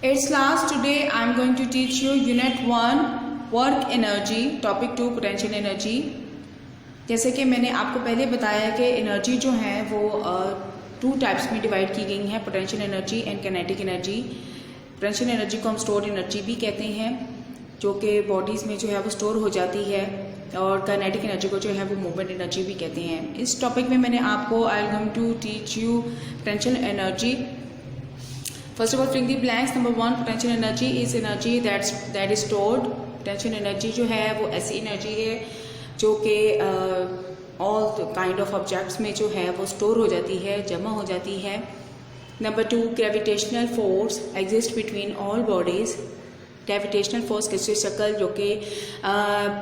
It's class. Today I'm going to teach you Unit 1 Work Energy, Topic 2 Potential Energy. जैसे कि मैंने आपको पहले बताया कि एनर्जी जो है वो टू टाइप्स में डिवाइड की गई हैं, potential energy and kinetic energy. Potential energy को हम स्टोर एनर्जी भी कहते हैं, जो कि बॉडीज़ में जो है वो स्टोर हो जाती है, और काइनेटिक एनर्जी को जो है वो मूवमेंट एनर्जी भी कहते हैं। इस टॉपिक में मैंने आपको I am going to teach you potential energy. First of all, fill the blanks. Number 1, potential energy is energy that is stored. Potential energy जो है वो ऐसी एनर्जी है जो कि all kind of objects में जो है वो स्टोर हो जाती है, जमा हो जाती है। Number 2, gravitational force exists between all bodies. Gravitational force किसी शक्ल जो कि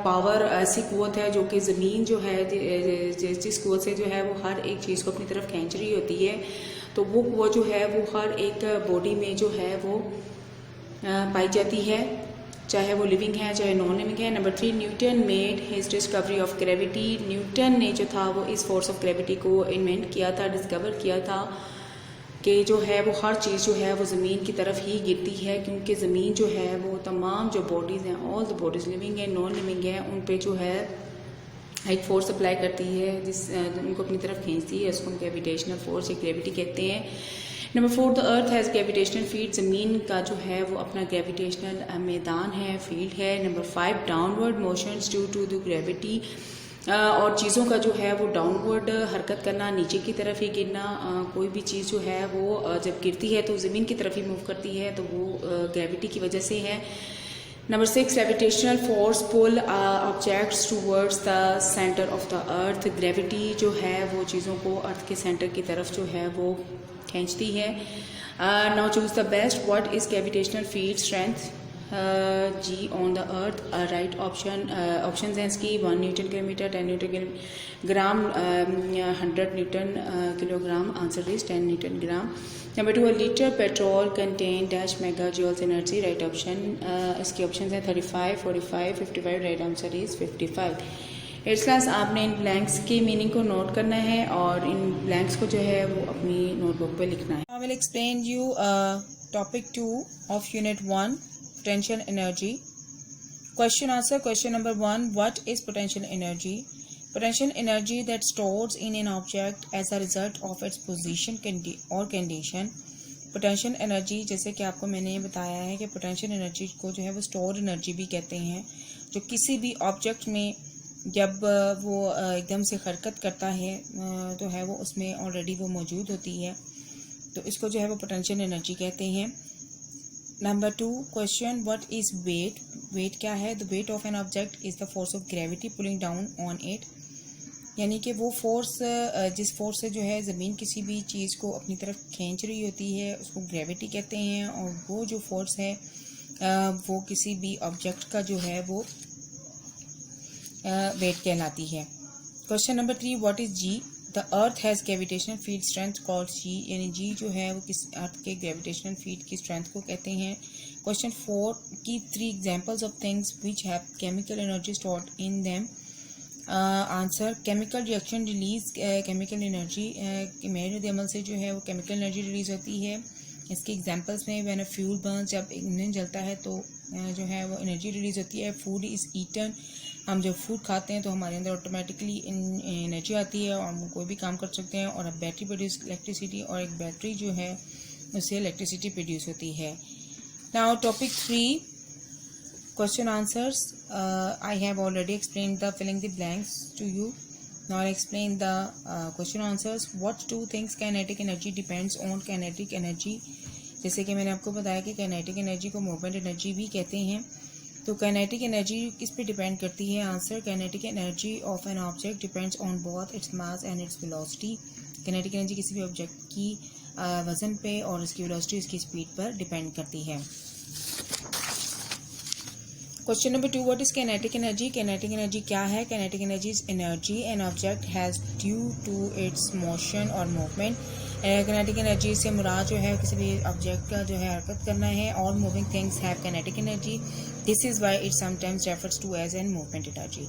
पावर ऐसी कुव्वत है जो कि ज़मीन जो है जिस कुव्वत से जो है वो हर एक चीज़ को अपनी तरफ खींच रही होती है, तो वो जो है वो हर एक बॉडी में जो है वो पाई जाती है, चाहे वो लिविंग है चाहे नॉन लिविंग है। Number 3, Newton made his discovery of gravity. Newton ने जो था वो इस फोर्स ऑफ ग्रेविटी को इन्वेंट किया था, डिस्कवर किया था कि जो है वो हर चीज़ जो है वो ज़मीन की तरफ ही गिरती है, क्योंकि ज़मीन जो है वो तमाम जो बॉडीज़ हैं, ऑल द बॉडीज़ लिविंग है नॉन लिविंग है, उन पे जो है एक फोर्स अप्लाई करती है जिस उनको अपनी तरफ खींचती है। उसको हम ग्रेविटेशनल फोर्स या ग्रेविटी कहते हैं। Number 4, the earth has gravitational field. ज़मीन का जो है वो अपना ग्रेविटेशनल मैदान है, फील्ड है। Number 5, downward motions due to the gravity. और चीज़ों का जो है वो डाउनवर्ड हरकत करना, नीचे की तरफ ही गिरना। कोई भी चीज़ जो है वो जब गिरती है तो ज़मीन की तरफ ही मूव करती है, तो वो ग्रेविटी की वजह से है। Number 6, gravitational force pull objects towards the centre of the earth. Gravity जो है वो चीज़ों को अर्थ के सेंटर की तरफ जो है वो खींचती है। Now choose the best. What is gravitational field strength? G on the earth. Right option. Option हैं इसकी 1 newton kilometre, 10 newton gram, 100 newton kilogram. Answer is 10 newton gram. Number 2, litre petrol contain dash mega joules energy. Right option. इसके option हैं 35, 45, 55। Right answer is 55। Eighth class, आपने इन blanks की meaning को note करना है और इन ब्लैंक्स को जो है वो अपनी नोटबुक पे लिखना है। I will explain you topic 2 of unit 1, potential energy. Question answer. Question number 1, what is potential energy? Potential energy that stores in an object as a result of its position or condition. Potential energy, जैसे कि आपको मैंने बताया है कि potential energy को जो है वो stored energy भी कहते हैं, जो किसी भी ऑब्जेक्ट में जब वो एकदम से हरकत करता है तो है वो उसमें ऑलरेडी वो मौजूद होती है, तो इसको जो है वो पोटेंशियल एनर्जी कहते हैं। Number 2, question, what is weight? Weight क्या है? The weight of an object is the force of gravity pulling down on it. यानी कि वो फोर्स जिस फोर्स से जो है ज़मीन किसी भी चीज़ को अपनी तरफ खींच रही होती है उसको ग्रेविटी कहते हैं, और वो जो फोर्स है वो किसी भी ऑब्जेक्ट का जो है वो वेट कहलाती है। Question number 3, what is g? The earth has gravitational field strength called g. यानी जी जो है वो किस अर्थ के ग्रेविटेशनल फील्ड की स्ट्रेंथ को कहते हैं। क्वेश्चन 4, की 3 examples of things which have chemical energy stored in them. Answer, chemical reaction release chemical energy. मेरे अमल से जो है वो केमिकल एनर्जी रिलीज होती है। इसके एग्जांपल्स में व्हेन अ फ्यूल बर्न, जब इंजन जलता है तो जो है वो एनर्जी रिलीज होती है। फूड इज़ ईटन, हम जब फूड खाते हैं तो हमारे अंदर ऑटोमेटिकली एनर्जी आती है और हम कोई भी काम कर सकते हैं। और अब बैटरी प्रोड्यूस इलेक्ट्रिसिटी, और एक बैटरी जो है उससे इलेक्ट्रिसिटी प्रोड्यूस होती है। Now topic 3, question answers. I have already explain the filling the blanks to you. Now I explain the question answers. What 2 things kinetic energy depends on? Kinetic energy, जैसे कि मैंने आपको बताया कि काइनेटिक एनर्जी को movement energy भी कहते हैं। तो काइनेटिक एनर्जी किस पे डिपेंड करती है? Answer, kinetic energy of an object depends on both its mass and its velocity. Kinetic energy किसी भी ऑब्जेक्ट की वजन पे और इसकी वेलोसिटी, इसकी स्पीड पर डिपेंड करती है। Question number 2, what is kinetic energy? Kinetic energy क्या है? Kinetic energy is energy an object has due to its motion और मूवमेंट। काइनेटिक एनर्जी से मुराद जो है किसी भी ऑब्जेक्ट का जो है हरकत करना है। All moving things have kinetic energy, this is why it sometimes refers to as an movement energy.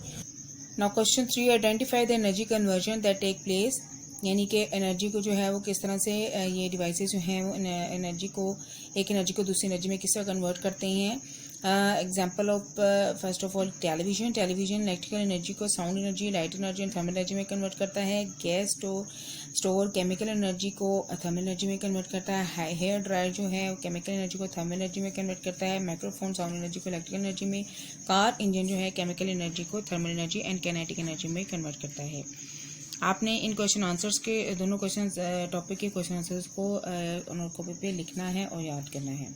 Now question 3, identify the energy conversion that take place यानी कि एनर्जी को जो है वो किस तरह से ये डिवाइसेस जो हैं वो एनर्जी को दूसरी एनर्जी में किस तरह कन्वर्ट करते हैं। Example of first of all television electrical energy को sound energy, light energy and thermal energy में कन्वर्ट करता है। गैस स्टोर केमिकल एनर्जी को थर्मल एनर्जी में कन्वर्ट करता है। हेयर ड्रायर जो है वो केमिकल एनर्जी को थर्मल एनर्जी में कन्वर्ट करता है। माइक्रोफोन साउंड एनर्जी को इलेक्ट्रिकल एनर्जी में। कार इंजन जो है केमिकल एनर्जी को thermal energy and kinetic energy में कन्वर्ट करता है। आपने इन क्वेश्चन आंसर्स के दोनों क्वेश्चन टॉपिक के क्वेश्चन आंसर्स को नोट कॉपी पे लिखना है और याद करना है।